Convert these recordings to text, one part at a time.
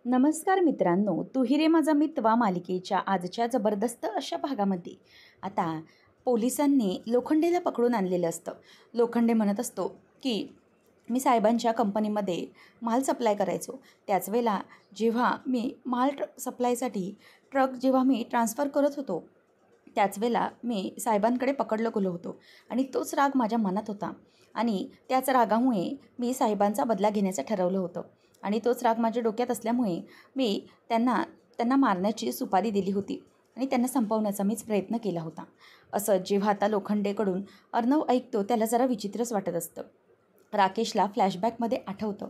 नमस्कार मित्रांनो, तू रे माझा मितवा मालिकेच्या आजच्या जबरदस्त अशा भागामध्ये आता पोलिसांनी लोखंडेला पकडून आणलेलं असतं. लोखंडे म्हणत असतो की मी साहेबांच्या कंपनीमध्ये माल सप्लाय करायचो. त्याच वेळेला जेव्हा मी माल सप्लायसाठी ट्रक जेव्हा मी ट्रान्सफर करत होतो, त्याच वेळेला मी साहेबांकडे पकडलं गेलो होतो आणि तोच राग माझ्या मनात होता आणि त्याच रागामुळे मी साहेबांचा बदला घेण्याचं ठरवलं होतं आणि तोच राग माझ्या डोक्यात असल्यामुळे मी त्यांना त्यांना मारण्याची सुपारी दिली होती आणि त्यांना संपवण्याचा मीच प्रयत्न केला होता. असं जेव्हा आता लोखंडेकडून अर्णव ऐकतो त्याला जरा विचित्रच वाटत असतं. राकेशला फ्लॅशबॅकमध्ये आठवतं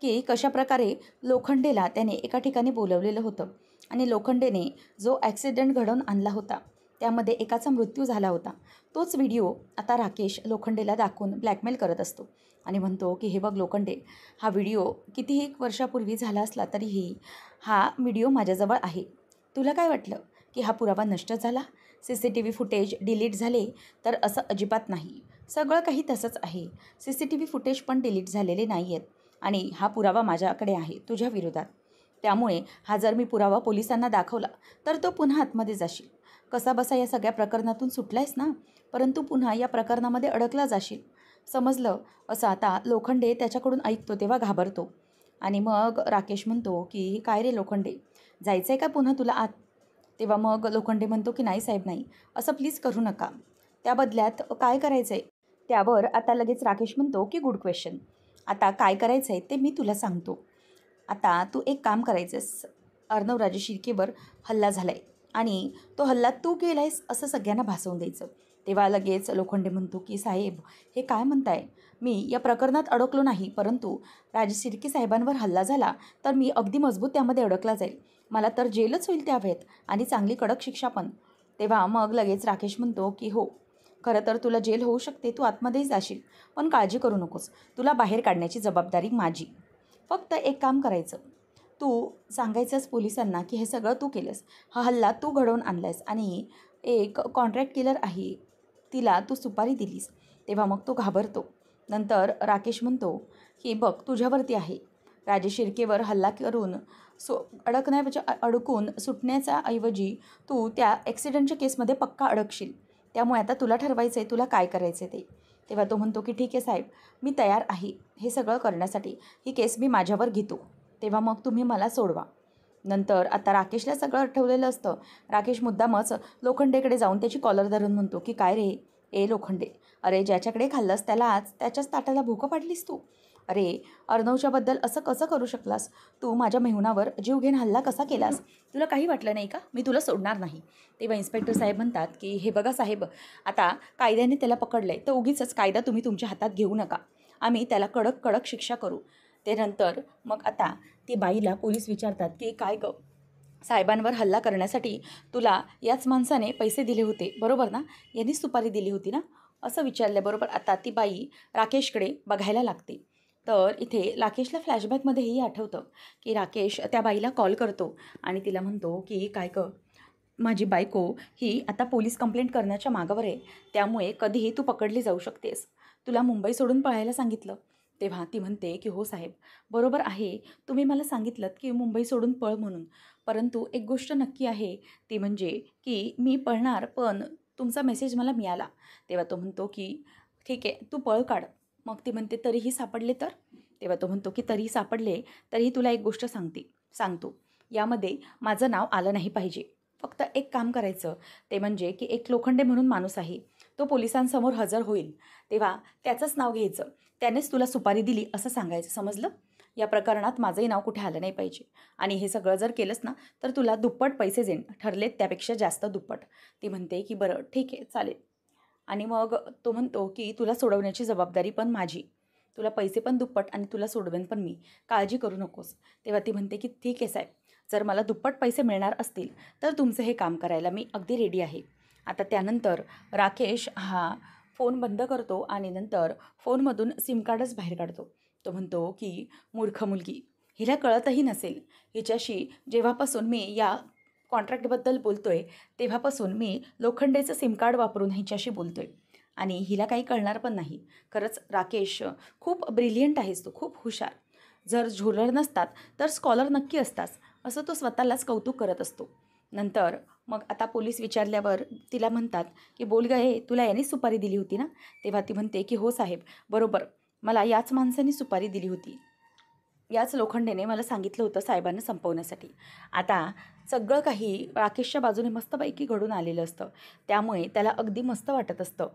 की कशाप्रकारे लोखंडेला त्याने एका ठिकाणी बोलवलेलं होतं आणि लोखंडेने जो ॲक्सिडेंट घडवून आणला होता त्यामध्ये एकाचा मृत्यू झाला होता. तोच व्हिडिओ आता राकेश लोखंडेला दाखवून ब्लॅकमेल करत असतो आणि म्हणतो की हे बघ लोखंडे, हा व्हिडिओ कितीही वर्षापूर्वी झाला असला तरीही हा व्हिडिओ माझ्याजवळ आहे. तुला काय वाटलं की हा पुरावा नष्ट झाला, CCTV फुटेज डिलीट झाले? तर असं अजिबात नाही. सगळं काही तसंच आहे. CCTV फुटेज पण डिलीट झालेले नाही आहेत आणि हा पुरावा माझ्याकडे आहे तुझ्या विरोधात. त्यामुळे हा जर मी पुरावा पोलिसांना दाखवला तर तो पुन्हा आतमध्ये जाशील. कसाबसा या सगळ्या प्रकरणातून सुटलायस ना, परंतु पुन्हा या प्रकरणामध्ये अडकला जाशील. समजलं? असं आता लोखंडे त्याच्याकडून ऐकतो तेव्हा घाबरतो आणि मग राकेश म्हणतो की काय रे लोखंडे, जायचं आहे का पुन्हा तुला आत? तेव्हा मग लोखंडे म्हणतो की नाही साहेब नाही, असं प्लीज करू नका. त्या बदल्यात काय करायचं आहे? त्यावर आता लगेच राकेश म्हणतो की गुड क्वेश्चन. आता काय करायचं आहे ते मी तुला सांगतो. आता तू एक काम करायचंस, अर्णवराजे शिर्केवर हल्ला झाला आहे आणि तो हल्ला तू केला आहेस असं सगळ्यांना भासवून द्यायचं. तेव्हा लगेच लोखंडे म्हणतो की साहेब हे काय म्हणताय? मी या प्रकरणात अडकलो नाही, परंतु राजे शिर्के साहेबांवर हल्ला झाला तर मी अगदी मजबूत त्यामध्ये अडकला जाईल. मला तर जेलच होईल त्यावेळेत आणि चांगली कडक शिक्षा पण. तेव्हा मग लगेच राकेश म्हणतो की हो, खरं तर तुला जेल होऊ शकते, तू आतमध्येही जाशील, पण काळजी करू नकोस, तुला बाहेर काढण्याची जबाबदारी माझी. फक्त एक काम करायचं, तू सांगायचंस पोलिसांना की हे सगळं तू केलंस, हा हल्ला तू घडवून आणलायस आणि एक कॉन्ट्रॅक्ट किलर आहे तिला तू सुपारी दिलीस. तेव्हा मग तो घाबरतो. नंतर राकेश म्हणतो की बघ तुझ्यावरती आहे, राजे शिर्केवर हल्ला करून अडकण्याच्या अडकून सुटण्याच्या ऐवजी तू त्या ॲक्सिडेंटच्या केसमध्ये पक्का अडकशील. त्यामुळे आता तुला ठरवायचं आहे तुला काय करायचं आहे ते. तेव्हा तो म्हणतो की ठीक आहे साहेब, मी तयार आहे हे सगळं करण्यासाठी, ही केस मी माझ्यावर घेतो. तेव्हा मग तुम्ही मला सोडवा. नंतर आता राकेशला सगळं आठवलेलं असतं. राकेश मुद्दामच लोखंडेकडे जाऊन त्याची कॉलर धरून म्हणतो की काय रे ए लोखंडे, अरे ज्याच्याकडे खाल्लंस त्यालाच त्याच्याच ताटाला भुकं पाडलीस तू. अरे अर्णवच्याबद्दल असं कसं करू शकलास? तू माझ्या मेहुणावर जीव घेऊन हल्ला कसा केलास? तुला काही वाटलं नाही का? मी तुला सोडणार नाही. तेव्हा इन्स्पेक्टर साहेब म्हणतात की हे बघा साहेब, आता कायद्याने त्याला पकडलं आहे तर उगीचच कायदा तुम्ही तुमच्या हातात घेऊ नका. आम्ही त्याला कडक कडक शिक्षा करू. ते नंतर मग आता ती बाईला पोलीस विचारतात की काय गं, साहेबांवर हल्ला करण्यासाठी तुला याच माणसाने पैसे दिले होते बरोबर ना, यांनीच सुपारी दिली होती ना, असं विचारल्याबरोबर आता ती बाई राकेशकडे बघायला लागते. तर इथे राकेशला फ्लॅशबॅकमध्येही आठवतं की राकेश त्या बाईला कॉल करतो आणि तिला म्हणतो की काय गं, माझी बायको ही आता पोलीस कंप्लेंट करण्याच्या मागावर आहे, त्यामुळे कधीही तू पकडली जाऊ शकतेस. तुला मुंबई सोडून पळायला सांगितलं. तेव्हा ती म्हणते की हो साहेब, बरोबर आहे, तुम्ही मला सांगितलं की मुंबई सोडून पळ म्हणून, परंतु एक गोष्ट नक्की आहे, ती म्हणजे की मी पळणार पण तुमचा मेसेज मला मिळाला. तेव्हा तो म्हणतो की ठीक आहे तू पळ काढ. मग ती म्हणते तरीही सापडले तर? तेव्हा तो म्हणतो की तरीही सापडले तरीही तुला एक गोष्ट सांगतो, यामध्ये माझं नाव आलं नाही पाहिजे. फक्त एक काम करायचं, ते म्हणजे की एक लोखंडे म्हणून माणूस आहे, तो पोलिसांसमोर हजर होईल तेव्हा त्याचंच नाव घ्यायचं, त्यानेच तुला सुपारी दिली असं सांगायचं, समजलं? या प्रकरणात माझंही नाव कुठे आलं नाही पाहिजे आणि हे सगळं जर केलंस ना तर तुला दुप्पट पैसे देईन, ठरलेत त्यापेक्षा जास्त दुप्पट. ती म्हणते की बरं ठीक आहे चालेल. आणि मग तो म्हणतो की तुला सोडवण्याची जबाबदारी पण माझी, तुला पैसे पण दुप्पट आणि तुला सोडवेन पण मी, काळजी करू नकोस. तेव्हा ती म्हणते की ठीक आहे साहेब, जर मला दुप्पट पैसे मिळणार असतील तर तुमचं हे काम करायला मी अगदी रेडी आहे. आता त्यानंतर राकेश हा फोन बंद करतो आणि नंतर फोनमधून सिम कार्डच बाहेर काढतो. तो म्हणतो की मूर्ख मुलगी, हिला कळतही नसेल, हिच्याशी जेव्हापासून मी या कॉन्ट्रॅक्टबद्दल बोलतोय तेव्हापासून मी लोखंडेचं सिम कार्ड वापरून हिच्याशी बोलतोय आणि हिला काही कळणार पण नाही. खरंच राकेश खूप ब्रिलियंट आहेस तू, खूप हुशार. जर झोलर नसतात तर स्कॉलर नक्की असताच, असं तो स्वतःलाच कौतुक करत असतो. नंतर मग आता पोलीस विचारल्यावर तिला म्हणतात की बोल गं, तुला यानेच सुपारी दिली होती ना? तेव्हा ती म्हणते की हो साहेब, बरोबर, मला याच माणसाने सुपारी दिली होती. याच लोखंडेने मला सांगितलं होतं साहेबांना संपवण्यासाठी. आता सगळं काही राकेशच्या बाजूने मस्तपैकी घडून आलेलं असतं, त्यामुळे त्याला अगदी मस्त वाटत असतं.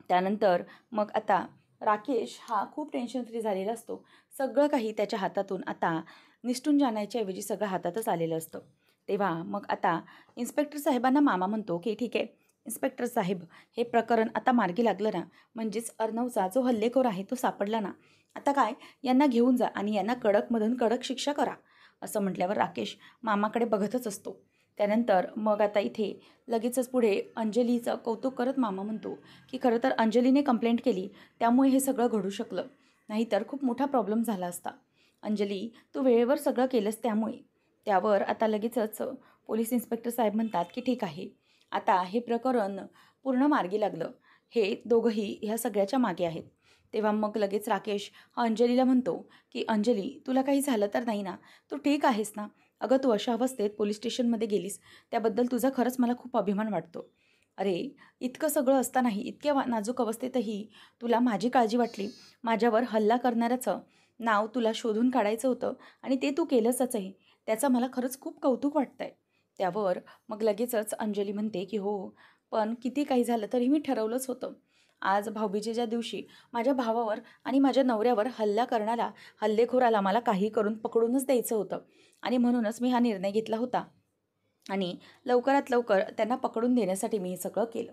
त्यानंतर मग आता राकेश हा खूप टेन्शन फ्री झालेला असतो. सगळं काही त्याच्या हातातून आता निसटून जाण्याच्या ऐवजी सगळं हातातच आलेलं असतं. तेव्हा मग आता इन्स्पेक्टर साहेबांना मामा म्हणतो की ठीक आहे इन्स्पेक्टर साहेब, हे प्रकरण आता मार्गी लागलं ना, म्हणजेच अर्णवचा जो हल्लेखोर आहे तो सापडला ना, आता काय, यांना घेऊन जा आणि यांना कडकमधून कडक शिक्षा करा. असं म्हटल्यावर राकेश मामाकडे बघतच असतो. त्यानंतर मग आता इथे लगेचच पुढे अंजलीचं कौतुक करत मामा म्हणतो की खरं तर अंजलीने कंप्लेंट केली, त्यामुळे हे सगळं घडू शकलं, नाहीतर खूप मोठा प्रॉब्लेम झाला असता. अंजली, तू वेळेवर सगळं केलंस त्यामुळे. त्यावर आता लगेचच पोलीस इन्स्पेक्टर साहेब म्हणतात की ठीक आहे, आता हे प्रकरण पूर्ण मार्गी लागलं, हे दोघंही ह्या सगळ्याच्या मागे आहेत. तेव्हा मग लगेच राकेश हा अंजलीला म्हणतो की अंजली, तुला काही झालं तर नाही ना? तू ठीक आहेस ना? अगं, तू अशा अवस्थेत पोलीस स्टेशनमध्ये गेलीस, त्याबद्दल तुझा खरंच मला खूप अभिमान वाटतो. अरे, इतकं सगळं असतानाही, इतक्या नाजूक अवस्थेतही तुला माझी काळजी वाटली. माझ्यावर हल्ला करणाऱ्याचं नाव तुला शोधून काढायचं होतं आणि ते तू केलंसच आहे. त्याचं मला खरंच खूप कौतुक वाटतं आहे. त्यावर मग लगेचच अंजली म्हणते की हो, पण किती काही झालं तरी मी ठरवलंच होतं. आज भाऊबीजेच्या दिवशी माझ्या भावावर आणि माझ्या नवऱ्यावर हल्ला करणारा हल्लेखोराला मला काही करून पकडूनच द्यायचं होतं आणि म्हणूनच मी हा निर्णय घेतला होता आणि लवकरात लवकर त्यांना पकडून देण्यासाठी मी हे सगळं केलं.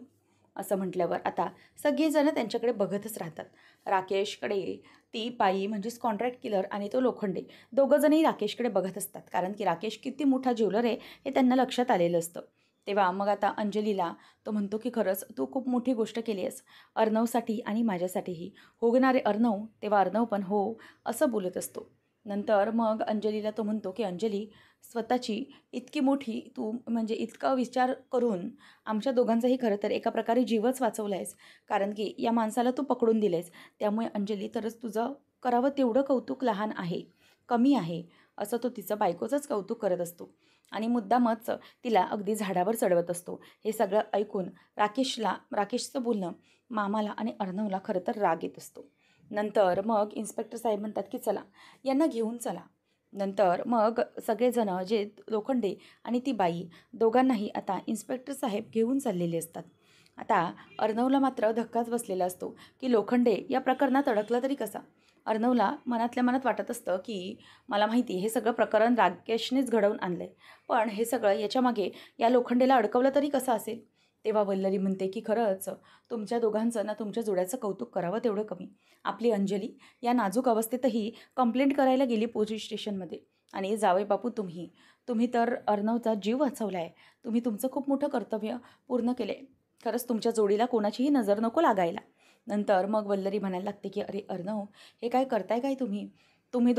असं म्हटल्यावर आता सगळेजण त्यांच्याकडे बघतच राहतात. राकेशकडे ती बाई म्हणजेच कॉन्ट्रॅक्ट किलर आणि तो लोखंडे दोघंजणही राकेशकडे बघत असतात, कारण की राकेश किती मोठा ज्वेलर आहे हे त्यांना लक्षात आलेलं असतं. तेव्हा मग आता अंजलीला तो म्हणतो की खरंच तू खूप मोठी गोष्ट केली आहेस अर्णवसाठी आणि माझ्यासाठीही. होणारे अर्णव, तेव्हा अर्णव पण हो असं बोलत असतो. नंतर मग अंजलीला तो म्हणतो की अंजली, स्वतःची इतकी मोठी तू म्हणजे इतका विचार करून आमच्या दोघांचाही खरं तर एका प्रकारे जीवच वाचवला आहेस, कारण की या माणसाला तू पकडून दिलं आहेस. त्यामुळे अंजली, तरच तुझं करावं तेवढं कौतुक लहान आहे, कमी आहे, असं तो तिचं बायकोचंच कौतुक करत असतो आणि मुद्दामच तिला अगदी झाडावर चढवत असतो. हे सगळं ऐकून राकेशचं बोलणं मामाला आणि अर्णवला खरं तर राग येत असतो. नंतर मग इन्स्पेक्टर साहेब म्हणतात की चला, यांना घेऊन चला. नंतर मग सगळेजण जे लोखंडे आणि ती बाई दोघांनाही आता इन्स्पेक्टर साहेब घेऊन चाललेले असतात. आता अर्णवला मात्र धक्काच बसलेला असतो की लोखंडे या प्रकरणात अडकला तरी कसा. अर्णवला मनातल्या मनात वाटत असतं की मला माहिती हे सगळं प्रकरण राकेशनेच घडवून आणलं आहे, पण हे सगळं याच्यामागे या लोखंडेला अडकवलं तरी कसं असेल. तेव्हा वल्लरी म्हणते की खरंच तुमच्या दोघांचं ना, तुमच्या जोड्याचं कौतुक करावं तेवढं कमी. आपली अंजली या नाजूक अवस्थेतही कंप्लेंट करायला गेली पोलीस स्टेशनमध्ये आणि जावई बापू तुम्ही तर अर्णवचा जीव वाचवला आहे. तुम्ही तुमचं खूप मोठं कर्तव्य पूर्ण केलं आहे. खरंच तुमच्या जोडीला कोणाचीही नजर नको लागायला. नंतर मग वल्लरी म्हणायला लागते की अरे अर्णव, हे काय करताय काय तुम्ही? तुम्ही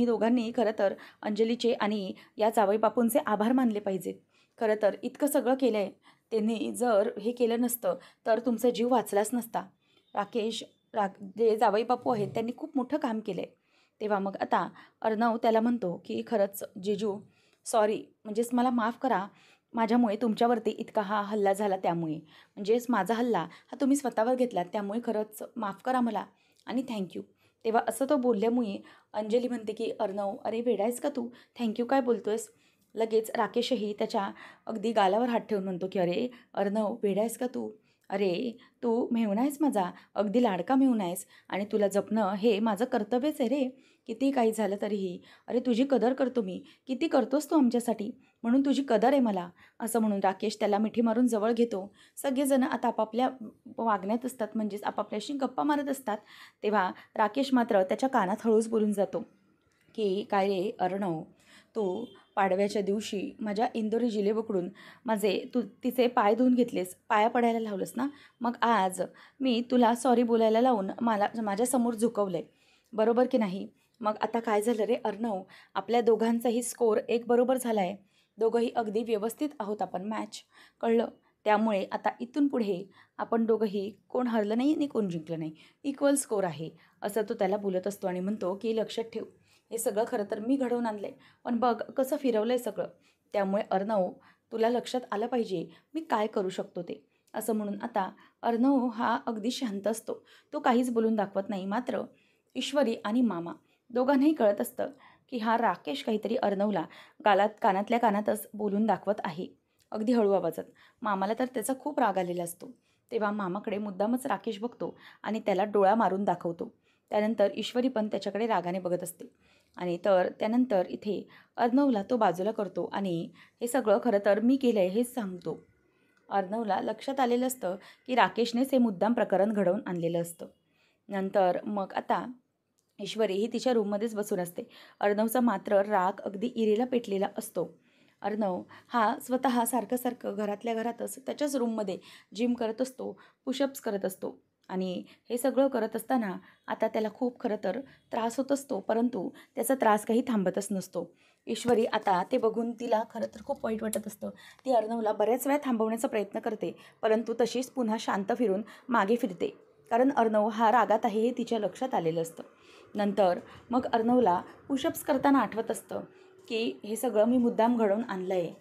दोघांनी खरं तर अंजलीचे आणि या जावई बापूंचे आभार मानले पाहिजेत. खरं तर इतकं सगळं केलं आहे, त्यांनी जर हे केलं नसतं तर तुमचा जीव वाचलाच नसता. राकेश जे जावई बापू आहेत त्यांनी खूप मोठं काम केलं आहे. तेव्हा मग आता अर्णव त्याला म्हणतो की खरंच जीजू, सॉरी, म्हणजेच मला माफ करा, माझ्यामुळे तुमच्यावरती इतका हा हल्ला झाला, त्यामुळे म्हणजेच माझा हल्ला हा तुम्ही स्वतःवर घेतलात, त्यामुळे खरंच माफ करा मला आणि थँक्यू. तेव्हा असं तो बोलल्यामुळे अंजली म्हणते की अर्णव, अरे वेडा आहेस का तू? थँक्यू काय बोलतोयस? लगेच राकेशही त्याच्या अगदी गालावर हात ठेवून म्हणतो की अरे अर्णव, वेडा आहेस का तू? अरे, तू मेहुणा आहेस माझा, अगदी लाडका मेहुणा आहेस आणि तुला जपणं हे माझं कर्तव्यच आहे रे. किती काही झालं तरीही अरे तुझी कदर करतो मी, किती करतोस तू आमच्यासाठी, म्हणून तुझी कदर आहे मला. असं म्हणून राकेश त्याला मिठी मारून जवळ घेतो. सगळेजण आता आपापल्या वागण्यात असतात, म्हणजेच आपापल्याशी गप्पा मारत असतात. तेव्हा राकेश मात्र त्याच्या कानात हळूच बोलून जातो की काय रे अर्णव, तू पाडव्याच्या दिवशी माझ्या इंदोरी जिलेबीकडून तिचे पाय धुवून घेतलेस, पाया पडायला लावलंस ना, मग आज मी तुला सॉरी बोलायला लावून माझ्यासमोर झुकवलं आहे, बरोबर की नाही? मग आता काय झालं रे अर्णव, आपल्या दोघांचाही स्कोअर 1 बरोबर झाला आहे. दोघंही अगदी व्यवस्थित आहोत आपण, मॅच, कळलं? त्यामुळे आता इथून पुढे आपण दोघंही कोण हरलं नाही आणि कोण जिंकलं नाही, इक्वल स्कोअर आहे, असं तो त्याला बोलत असतो आणि म्हणतो की लक्षात ठेव, हे सगळं खरं तर मी घडवून आणलं आहे, पण बघ कसं फिरवलं आहे सगळं. त्यामुळे अर्णव, तुला लक्षात आलं पाहिजे मी काय करू शकतो ते. असं म्हणून आता अर्णव हा अगदी शांत असतो. तो काहीच बोलून दाखवत नाही. मात्र ईश्वरी आणि मामा दोघांनाही कळत असतं की हा राकेश काहीतरी अर्णवला कानातल्या कानातच बोलून दाखवत आहे, अगदी हळू आवाजात. मामाला तर त्याचा खूप राग आलेला असतो. तेव्हा मामाकडे मुद्दामच राकेश बघतो आणि त्याला डोळा मारून दाखवतो. त्यानंतर ईश्वरी पण त्याच्याकडे रागाने बघत असते. आणि त्यानंतर इथे अर्णवला तो बाजूला करतो आणि हे सगळं खरं तर मी केलं आहे हेच सांगतो. अर्णवला लक्षात आलेलं असतं की राकेशनेच हे मुद्दाम प्रकरण घडवून आणलेलं असतं. नंतर मग आता ईश्वरी ही तिच्या रूममध्येच बसून असते. अर्णवचा मात्र राग अगदी इरेला पेटलेला असतो. अर्णव हा स्वतः सारखं घरातल्या घरातच त्याच्याच रूममध्ये जिम करत असतो, पुशअप्स करत असतो. आणि हे सगळं करत असताना आता त्याला खूप खरं तर त्रास होत असतो, परंतु त्याचा त्रास काही थांबतच नसतो. ईश्वरी आता ते बघून तिला खरं तर खूप वाईट वाटत असतं. ती अर्णवला बऱ्याच वेळा थांबवण्याचा प्रयत्न करते, परंतु तशीच पुन्हा शांत फिरून मागे फिरते. कारण अर्णव हा रागात आहे हे तिच्या लक्षात आलेलं असतं. नंतर मग अर्णवला पुशअप्स करताना आठवत असतं की हे सगळं मी मुद्दाम घडवून आणलं आहे.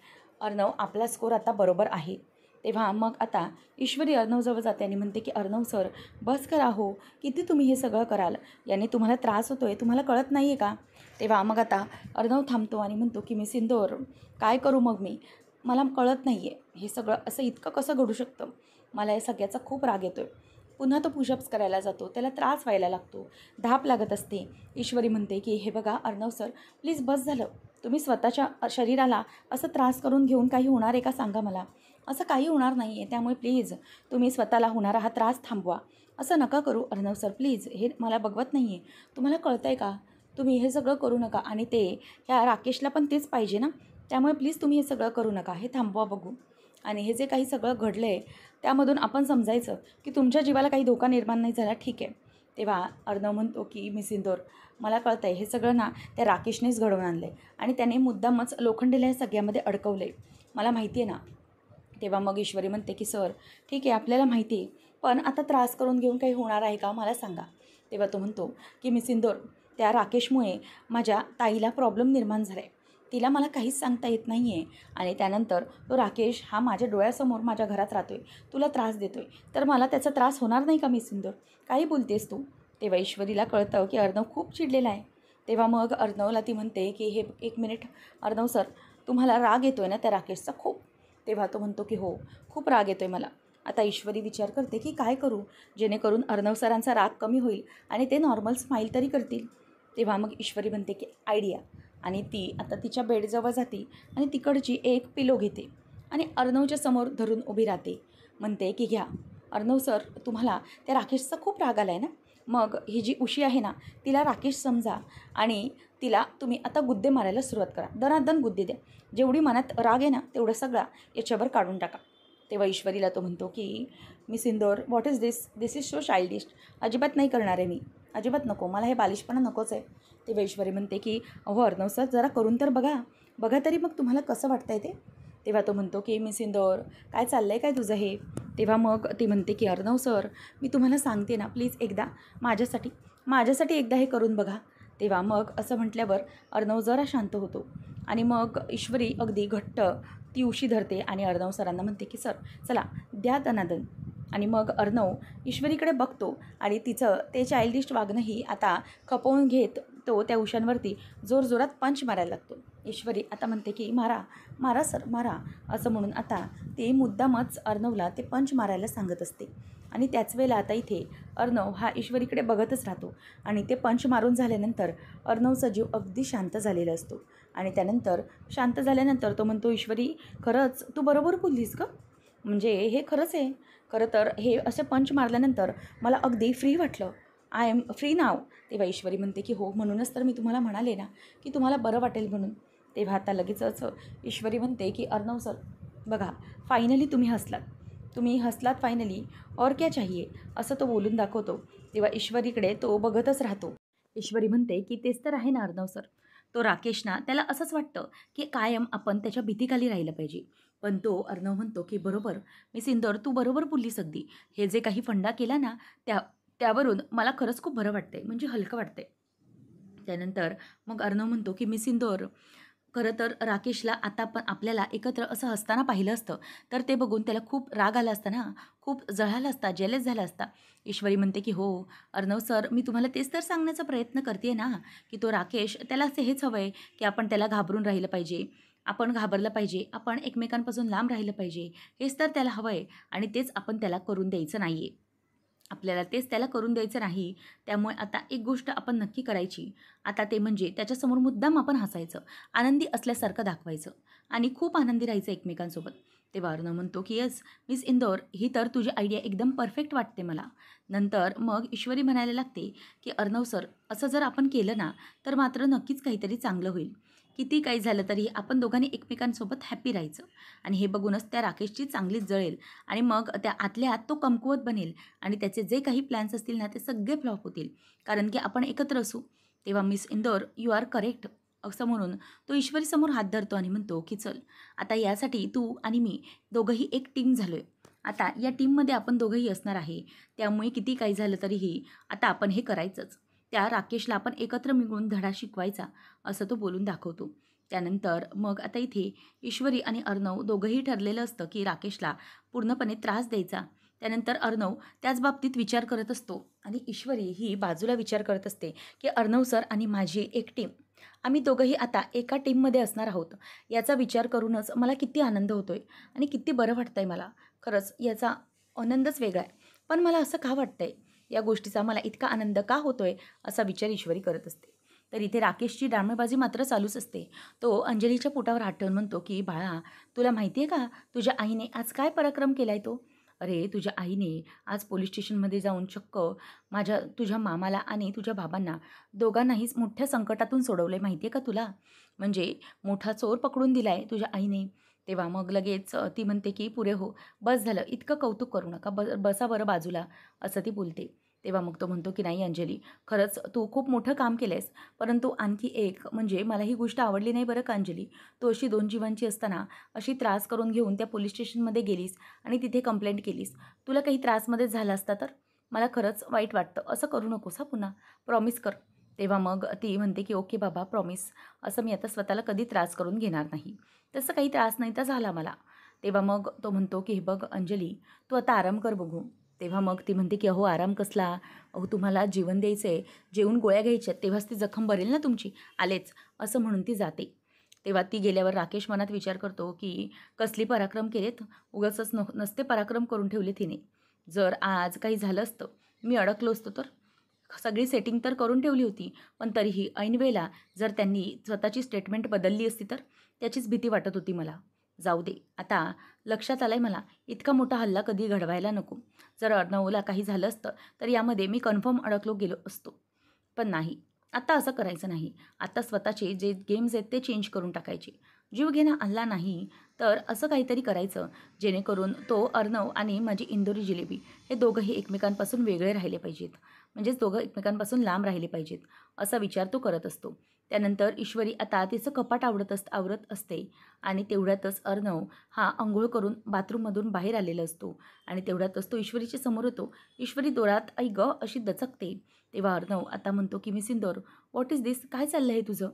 अर्णव, आपला स्कोर आता बरोबर आहे. तेव्हा मग आता ईश्वरी अर्णवजवळ जाते आणि म्हणते की अर्णव सर, बस करा हो, किती तुम्ही हे सगळं कराल, याने तुम्हाला त्रास होतो आहे, तुम्हाला कळत नाही आहे का? तेव्हा मग आता अर्णव थांबतो आणि म्हणतो की मिस इंदोर, काय करू मग मी? मला कळत नाही आहे, हे सगळं असं इतकं कसं घडू शकतं? मला या सगळ्याचा खूप राग येतो आहे. पुन्हा तो पुशअप्स करायला जातो, त्याला त्रास व्हायला लागतो, धाप लागत असते. ईश्वरी म्हणते की हे बघा अर्णव सर, प्लीज बस झालं. तुम्ही स्वतःच्या शरीराला असं त्रास करून घेऊन काही होणार आहे का सांगा मला? असं काही होणार नाही आहे, त्यामुळे प्लीज तुम्ही स्वतःला होणारा हा त्रास थांबवा. असं नका करू अर्णव सर, प्लीज. हे मला बघवत नाही आहे, तुम्हाला कळतं आहे का? तुम्ही हे सगळं करू नका. आणि ह्या राकेशला पण तेच पाहिजे ना, त्यामुळे प्लीज तुम्ही हे सगळं करू नका, हे थांबवा बघू. आणि हे जे काही सगळं घडलं आहे त्यामधून आपण समजायचं की तुमच्या जीवाला काही धोका निर्माण नाही झाला, ठीक आहे. तेव्हा अर्णव म्हणतो की मिस इंदोर, मला कळतं आहे हे सगळं ना त्या राकेशनेच घडवून आणलं आहे आणि त्याने मुद्दामच लोखंडेला या सगळ्यामध्ये अडकवलं आहे, मला माहिती आहे ना. तेव्हा मग ईश्वरी म्हणते की सर, ठीक आहे, आपल्याला माहिती आहे, पण आता त्रास करून घेऊन काही होणार आहे का, मला सांगा. तेव्हा तो म्हणतो की मिस इंदोर, त्या राकेशमुळे माझ्या ताईला प्रॉब्लेम निर्माण झाला आहे. तिला मला काहीच सांगता येत नाही आहे आणि त्यानंतर तो राकेश हा माझ्या डोळ्यासमोर माझ्या घरात राहतो आहे, तुला त्रास देतो आहे, तर मला त्याचा त्रास होणार नाही का मिस इंदोर? काही बोलतेस तू? तेव्हा ईश्वरीला कळतं की अर्णव खूप चिडलेला आहे. तेव्हा मग अर्णवला ती म्हणते की हे एक मिनिट अर्णव सर, तुम्हाला राग येतो आहे ना त्या राकेशचा खूप? तेव्हा तो म्हणतो की हो, खूप राग येतो आहे मला. आता ईश्वरी विचार करते की काय करू जेणेकरून अर्णव सरांचा राग कमी होईल आणि ते नॉर्मल स्माईल तरी करतील. तेव्हा मग ईश्वरी म्हणते की आयडिया. आणि ती आता तिच्या बेडजवळ जाते आणि तिकडची एक पिलो घेते आणि अर्णवच्या समोर धरून उभी राहते. म्हणते की घ्या अर्णव सर, तुम्हाला त्या राकेशचा खूप राग आला आहे ना, मग ही जी उशी आहे ना तिला राकेश समजा आणि तिला तुम्ही आता गुद्दे मारायला सुरुवात करा, दनादन गुद्दे द्या. जेवढी मनात राग आहे ना तेवढा सगळा याच्यावर काढून टाका. तेव्हा ईश्वरीला तो म्हणतो की miss Indore, what is this is so childish. अजिबात नाही करणार आहे मी, अजिबात नको, मला हे बालिशपणा नकोच आहे. तेव्हा ईश्वरी म्हणते की अहो अर्णव सर, जरा करून तर बघा तरी मग तुम्हाला कसं वाटतं आहे ते. तेव्हा तो म्हणतो की मिस इंदोर, काय चाललं आहे काय तुझं हे? तेव्हा मग ती म्हणते की अर्णव सर, मी तुम्हाला सांगते ना, प्लीज एकदा माझ्यासाठी एकदा हे करून बघा. तेव्हा मग असं म्हटल्यावर अर्णव जरा शांत होतो आणि मग ईश्वरी अगदी घट्ट ती उशी धरते आणि अर्णव सरांना म्हणते की सर चला द्या दनादन. आणि मग अर्णव ईश्वरीकडे बघतो आणि तिचं ते चाइल्डिश वागणंही आता खपवून घेत तो त्या उशांवरती जोरजोरात पंच मारायला लागतो. ईश्वरी आता म्हणते की मारा सर मारा, असं म्हणून आता ते मुद्दामच अर्णवला ते पंच मारायला सांगत असते. आणि त्याच वेळेला आता इथे अर्णव हा ईश्वरीकडे बघतच राहतो आणि ते पंच मारून झाल्यानंतर अर्णवचा जीव अगदी शांत झालेला असतो. आणि त्यानंतर शांत झाल्यानंतर तो म्हणतो, ईश्वरी खरंच तू बरोबर बोललीस का? म्हणजे हे खरंच आहे. खरं तर हे असे पंच मारल्यानंतर मला अगदी फ्री वाटलं. आय एम फ्री नाव. तेव्हा ईश्वरी म्हणते की हो, म्हणूनच तर मी तुम्हाला म्हणाले ना की तुम्हाला बरं वाटेल म्हणून. तेव्हा आता लगेचच ईश्वरी म्हणते की अर्णव सर बघा, फायनली तुम्ही हसलात फायनली, और क्या चाहिए, असं तो बोलून दाखवतो. तेव्हा ईश्वरीकडे तो बघतच राहतो. ईश्वरी म्हणते की तेच तर आहे ना अर्णव सर, तो राकेश ना त्याला असंच वाटतं की कायम आपण त्याच्या भीतीखाली राहिलं पाहिजे. पण तो अर्णव म्हणतो की बरोबर मिस इंदोर, तू बरोबर बोललीस अगदी. हे जे काही फंडा केला ना त्यावरून मला खरंच खूप बरं वाटतंय, म्हणजे हलकं वाटतंय. त्यानंतर मग अर्णव म्हणतो की मिस इंदोर, खरं तर राकेशला आता पण आपल्याला एकत्र असं हसताना पाहिलं असतं तर ते बघून त्याला खूप राग आला असता ना, खूप जळाला असता, जेलस झाला असता. ईश्वरी म्हणते की हो अर्णव सर, मी तुम्हाला तेच तर सांगण्याचा प्रयत्न करते ना, की तो राकेश त्याला असं हेच हवं आहे की आपण त्याला घाबरून राहिलं पाहिजे, आपण घाबरलं पाहिजे, आपण एकमेकांपासून लांब राहिलं पाहिजे. हेच तर त्याला हवं आहे आणि तेच आपण त्याला करून द्यायचं नाही आहे. आपल्याला तेच त्याला करून द्यायचं नाही. त्यामुळे आता एक गोष्ट आपण नक्की करायची. आता ते म्हणजे त्याच्यासमोर मुद्दाम आपण हसायचं, आनंदी असल्यासारखं दाखवायचं आणि खूप आनंदी राहायचं एकमेकांसोबत. तेव्हा अर्णव म्हणतो की येस मिस इंदौर, ही तर तुझी आयडिया एकदम परफेक्ट वाटते मला. नंतर मग ईश्वरी म्हणायला लागते की अर्णव सर, असं जर आपण केलं ना, तर मात्र नक्कीच काहीतरी चांगलं होईल. किती काही झालं तरी आपण दोघांनी एकमेकांसोबत हॅपी राहायचं. आणि हे बघूनच त्या राकेशची चांगलीच जळेल आणि मग त्या आतल्या आत तो कमकुवत बनेल आणि त्याचे जे काही प्लॅन्स असतील ना, ते सगळे फ्लॉप होतील. कारण की आपण एकत्र असू. तेव्हा Miss Indore, you are correct, असं म्हणून तो ईश्वरीसमोर हात धरतो आणि म्हणतो की चल, आता यासाठी तू आणि मी दोघंही एक टीम झालो आहे. आता या टीममध्ये आपण दोघंही असणार आहे. त्यामुळे किती काही झालं तरीही आता आपण हे करायचंच. त्या राकेशला आपण एकत्र मिळून धडा शिकवायचा, असं तो बोलून दाखवतो. त्यानंतर मग आता इथे ईश्वरी आणि अर्णव दोघंही ठरलेलं असतं की राकेशला पूर्णपणे त्रास द्यायचा. त्यानंतर अर्णव त्याच बाबतीत विचार करत असतो आणि ईश्वरी ही बाजूला विचार करत असते की अर्णव सर आणि माझी एक टीम, आम्ही दोघंही आता एका टीममध्ये असणार आहोत. याचा विचार करूनच मला किती आनंद होतोय आणि किती बरं वाटतंय मला. खरंच याचा आनंदच वेगळा आहे. पण मला असं का वाटतंय, या गोष्टीचा मला इतका आनंद का होतोय, असा विचार ईश्वरी करत असते. तर इथे राकेशची डाळमेबाजी मात्र चालूच असते. तो अंजलीच्या पोटावर हात ठेवून म्हणतो की बाळा, तुला माहिती आहे का तुझ्या आईने आज काय पराक्रम केलाय तो? अरे तुझ्या आईने आज पोलीस स्टेशनमध्ये जाऊन चक्क तुझ्या मामाला आणि तुझ्या बाबांना दोघांनाहीच मोठ्या संकटातून सोडवलं आहे, माहिती आहे का तुला? म्हणजे मोठा चोर पकडून दिला आहे तुझ्या आईने. तेव्हा मग लगेच ती म्हणते की पुरे हो, बस झालं, इतकं कौतुक करू नका, बसा बरं बाजूला, असं ती बोलते. तेव्हा मग तो म्हणतो की नाही अंजली, खरंच तू खूप मोठं काम केलं आहेस. परंतु आणखी एक म्हणजे मला ही गोष्ट आवडली नाही बरं का अंजली. तू अशी 2 जीवांची असताना अशी त्रास करून घेऊन त्या पोलीस स्टेशनमध्ये गेलीस आणि तिथे कंप्लेंट केलीस. तुला काही त्रासमध्ये झाला असता तर? मला खरंच वाईट वाटतं. असं करू नकोस हां पुन्हा. प्रॉमिस कर. तेव्हा मग ती म्हणते की ओके बाबा, प्रॉमिस. असं मी आता स्वतःला कधी त्रास करून घेणार नाही. तसं काही त्रास नाही तर झाला मला. तेव्हा मग तो म्हणतो की हे बघ अंजली, तू आता आराम कर बघू. तेव्हा मग ती म्हणते की अहो आराम कसला? अहो तुम्हाला जेवण द्यायचं आहे, जेवून गोळ्या घ्यायच्या, तेव्हाच ती जखम भरेल ना तुमची. आलेच, असं म्हणून ती जाते. तेव्हा ती गेल्यावर राकेश मनात विचार करतो की कसली पराक्रम केलेत, उगाचच नसते पराक्रम करून ठेवले तिने. जर आज काही झालं असतं, मी अडकलो असतो तर? सगळी सेटिंग तर करून ठेवली होती, पण तरीही ऐनवेळेला जर त्यांनी स्वतःची स्टेटमेंट बदलली असती तर? त्याचीच भीती वाटत होती मला. जाऊ दे, आता लक्षात आलं आहे मला, इतका मोठा हल्ला कधी घडवायला नको. जर अर्णवला काही झालं असतं, तर यामध्ये मी कन्फर्म अडकलो गेलो असतो. पण नाही, आता असं करायचं नाही. आता स्वतःचे जे गेम्स आहेत ते चेंज करून टाकायचे. जीव घेणं आला नाही, तर असं काहीतरी करायचं, जेणेकरून तो अर्णव आणि माझी इंदोरी जिलेबी हे दोघंही एकमेकांपासून वेगळे राहिले पाहिजेत. म्हणजेच दोघं एकमेकांपासून लांब राहिले पाहिजेत, असा विचार तो करत असतो. त्यानंतर ईश्वरी आता तिचं कपाट आवरत असते आणि तेवढ्यातच अर्णव हा अंघोळ करून बाथरूममधून बाहेर आलेला असतो आणि तेवढ्यातच तो ईश्वरीच्या समोर येतो. ईश्वरी दोरात आई गं अशी दचकते. तेव्हा अर्णव आता म्हणतो की मिस इंदौर, व्हॉट इज दिस, काय चाललं आहे तुझं?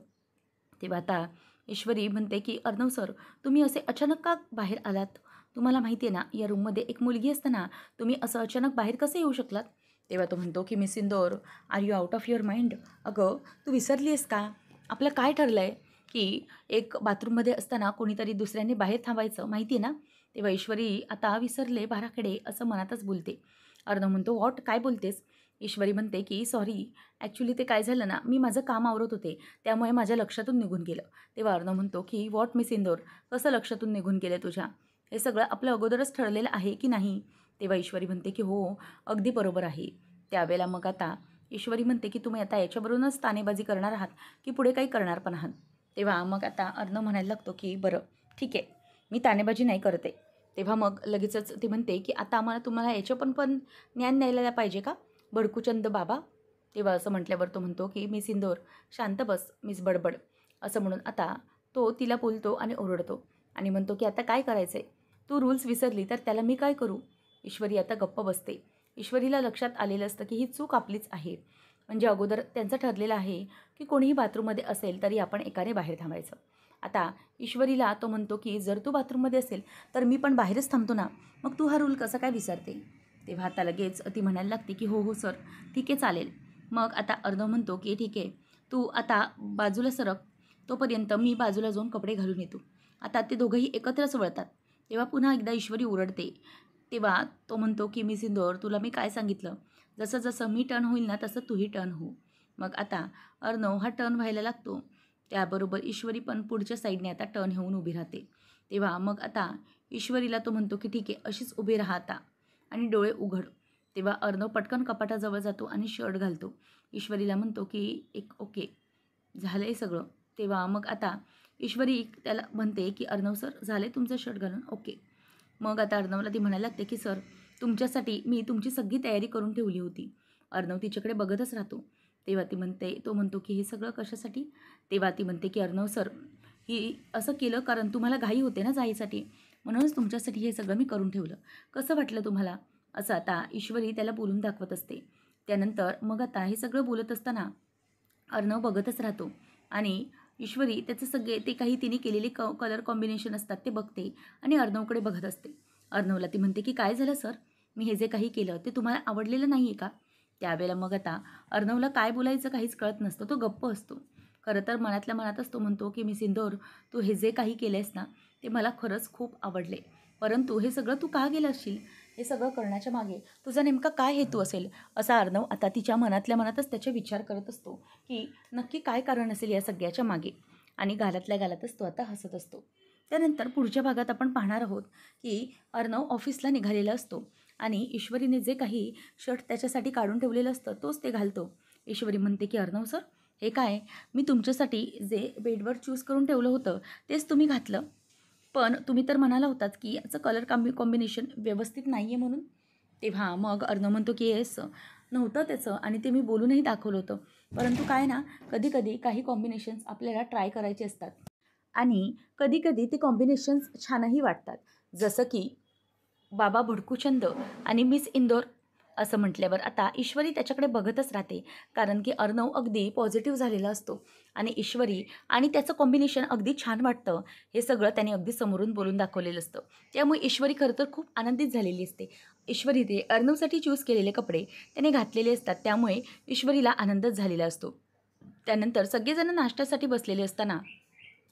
तेव्हा आता ईश्वरी म्हणते की अर्णव सर, तुम्ही असे अचानक का बाहेर आलात? तुम्हाला माहिती आहे ना, या रूममध्ये एक मुलगी असताना तुम्ही असं अचानक बाहेर कसे येऊ शकलात? तेव्हा तो म्हणतो की Miss Indore, are you out of your mind? अगं तू विसरली आहेस का? आपलं काय ठरलं आहे की एक बाथरूममध्ये असताना कोणीतरी दुसऱ्यांनी बाहेर थांबायचं, माहिती आहे ना? तेव्हा ईश्वरी आता विसरले भाराकडे असं मनातच बोलते. अर्णव म्हणतो व्हॉट, काय बोलतेस? ईश्वरी म्हणते की सॉरी, ॲक्च्युली ते काय झालं ना, मी माझं काम आवरत होते, त्यामुळे माझ्या लक्षातून निघून गेलं. तेव्हा अर्णव म्हणतो की व्हॉट मिस इंदौर, कसं लक्षातून निघून गेलं तुझ्या? हे सगळं आपलं अगोदरच ठरलेलं आहे की नाही? तेव्हा ईश्वरी म्हणते की हो, अगदी बरोबर आहे. त्यावेळेला मग आता ईश्वरी म्हणते की तुम्ही आता याच्यावरूनच तानेबाजी करणार आहात की पुढे काही करणार पण आहात? तेव्हा मग आता अर्णव म्हणायला लागतो की बरं ठीक आहे, मी तानेबाजी नाही करते. तेव्हा मग लगेचच ती म्हणते की आता आम्हाला तुम्हाला याच्या पण ज्ञान द्यायला पाहिजे का भडकूचंद बाबा? तेव्हा असं म्हटल्यावर तो म्हणतो की मिस इंदौर, शांत बस मिस बडबड, असं म्हणून आता तो तिला बोलतो आणि ओरडतो आणि म्हणतो की आता काय करायचं आहे? तू रूल्स विसरली तर त्याला मी काय करू? ईश्वरी आता गप्प बसते. ईश्वरीला लक्षात आलेलं असतं की ही चूक आपलीच आहे. म्हणजे अगोदर त्यांचं ठरलेलं आहे की कोणीही बाथरूममध्ये असेल तरी आपण एकाने बाहेर थांबायचं. आता ईश्वरीला तो म्हणतो की जर तू बाथरूममध्ये असेल तर मी पण बाहेरच थांबतो ना, मग तू हा रूल कसा काय विसरते. तेव्हा आता लगेच ती म्हणायला लागते की हो हो सर, ठीक आहे चालेल. मग आता अर्णव म्हणतो की ठीक आहे, तू आता बाजूला सरक, तोपर्यंत मी बाजूला जाऊन कपडे घालून येतो. आता ते दोघंही एकत्रच वळतात. तेव्हा पुन्हा एकदा ईश्वरी ओरडते. तेव्हा तो म्हणतो की मी सिंदूर, तुला मी काय सांगितलं, जसं जसं मी टर्न होईल ना तसं तूही टर्न हो. मग आता अर्णव हा टर्न व्हायला लागतो. त्याबरोबर ईश्वरी पण पुढच्या साईडने आता टर्न होऊन उभी राहते. तेव्हा मग आता ईश्वरीला तो म्हणतो की ठीक आहे, अशीच उभी राहा आता आणि डोळे उघड. तेव्हा अर्णव पटकन कपाटाजवळ जातो आणि शर्ट घालतो. ईश्वरीला म्हणतो की ओके झालं आहे सगळं. तेव्हा मग आता ईश्वरी त्याला म्हणते की अर्णव सर, झाले तुमचं शर्ट घालून, ओके. मग आता अर्णवला ती म्हणायला लागते की सर, तुमच्यासाठी मी तुमची सगळी तयारी करून ठेवली होती. अर्णव तिच्याकडे बघतच राहतो. तेव्हा तो म्हणतो की हे सगळं कशासाठी. तेव्हा ती म्हणते की अर्णव सर, ही असं केलं कारण तुम्हाला घाई होते ना जायसाठी, म्हणूनच तुमच्यासाठी हे सगळं मी करून ठेवलं. कसं वाटलं तुम्हाला, असं आता ईश्वरी त्याला बोलून दाखवत असते. त्यानंतर मग आता हे सगळं बोलत असताना अर्णव बघतच राहतो आणि ईश्वरी त्याचे सगळे ते काही तिने केलेले कलर कॉम्बिनेशन असतात ते बघते आणि अर्णवकडे बघत असते. अर्णवला ती म्हणते की काय झालं सर, मी हे जे काही केलं ते तुम्हाला आवडलेलं नाही आहे का. त्यावेळेला मग आता अर्णवला काय बोलायचं काहीच कळत नसतं. तो गप्प असतो. खरं तर मनातल्या मनातच तो म्हणतो की मी सिंदूर, तू हे जे काही केलं आहेस ना ते मला खरंच खूप आवडले, परंतु हे सगळं तू का केलं असशील, हे सगळं करण्याच्या मागे तुझा नेमका काय हेतू असेल. असा अर्णव आता तिच्या मनातल्या मनातच त्याचे विचार करत असतो की नक्की काय कारण असेल या सगळ्याच्या मागे. आणि गालातल्या गालातच तो आता हसत असतो. त्यानंतर पुढच्या भागात आपण पाहणार आहोत की अर्णव ऑफिसला निघालेला असतो आणि ईश्वरीने जे काही शर्ट त्याच्यासाठी काढून ठेवलेलं असतं तोच ते घालतो. ईश्वरी म्हणते की अर्णव सर, हे काय, मी तुमच्यासाठी जे बेडवर चूज करून ठेवलं होतं तेच तुम्ही घातलं, पण तुम्ही तर म्हणाला होतात की याचं कलर कॉम्बिनेशन व्यवस्थित नाही आहे म्हणून. तेव्हा मग अर्णव म्हणतो की येस, नव्हतं त्याचं आणि ते मी बोलूनही दाखवलं होतं, परंतु काय ना, कधी कधी काही कॉम्बिनेशन्स आपल्याला ट्राय करायचे असतात आणि कधी कधी ते कॉम्बिनेशन्स छानही वाटतात. जसं की बाबा भडकूचंद आणि मिस इंदोर असं म्हटल्यावर आता ईश्वरी त्याच्याकडे बघतच राहते, कारण की अर्णव अगदी पॉझिटिव्ह झालेला असतो आणि ईश्वरी आणि त्याचं कॉम्बिनेशन अगदी छान वाटतं. हे सगळं त्याने अगदी समोरून बोलून दाखवलेलं असतं. त्यामुळे ईश्वरी खरं तर खूप आनंदित झालेली असते. ईश्वरी ते अर्णवसाठी चूज केलेले कपडे त्याने घातलेले असतात, त्यामुळे ईश्वरीला आनंदच झालेला असतो. त्यानंतर सगळेजण नाश्त्यासाठी बसलेले असताना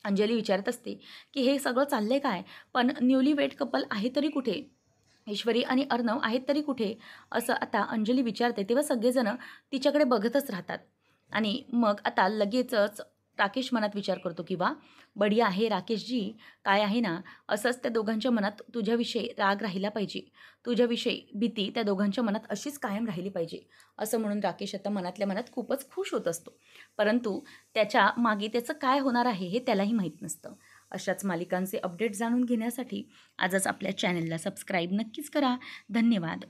अंजली विचारत असते की हे सगळं चाललंय काय, पण न्यूली वेड कपल आहे तरी कुठे, ईश्वरी आणि अर्णव आहेत तरी कुठे, असं आता अंजली विचारते. तेव्हा सगळेजण तिच्याकडे बघतच राहतात आणि मग आता लगेचच राकेश मनात विचार करतो की वा, बढिया आहे राकेशजी, काय आहे ना, असंच त्या दोघांच्या मनात तुझ्याविषयी राग राहिला पाहिजे, तुझ्याविषयी भीती त्या दोघांच्या मनात अशीच कायम राहिली पाहिजे, असं म्हणून राकेश आता मनातल्या मनात खूपच खुश होत असतो. परंतु त्याच्या मागे त्याचं काय होणार आहे हे त्यालाही माहीत नसतं. अशाच मालिकांचे अपडेट जाणून घेण्यासाठी आजच आपल्या चॅनलला सबस्क्राईब नक्कीच करा. धन्यवाद.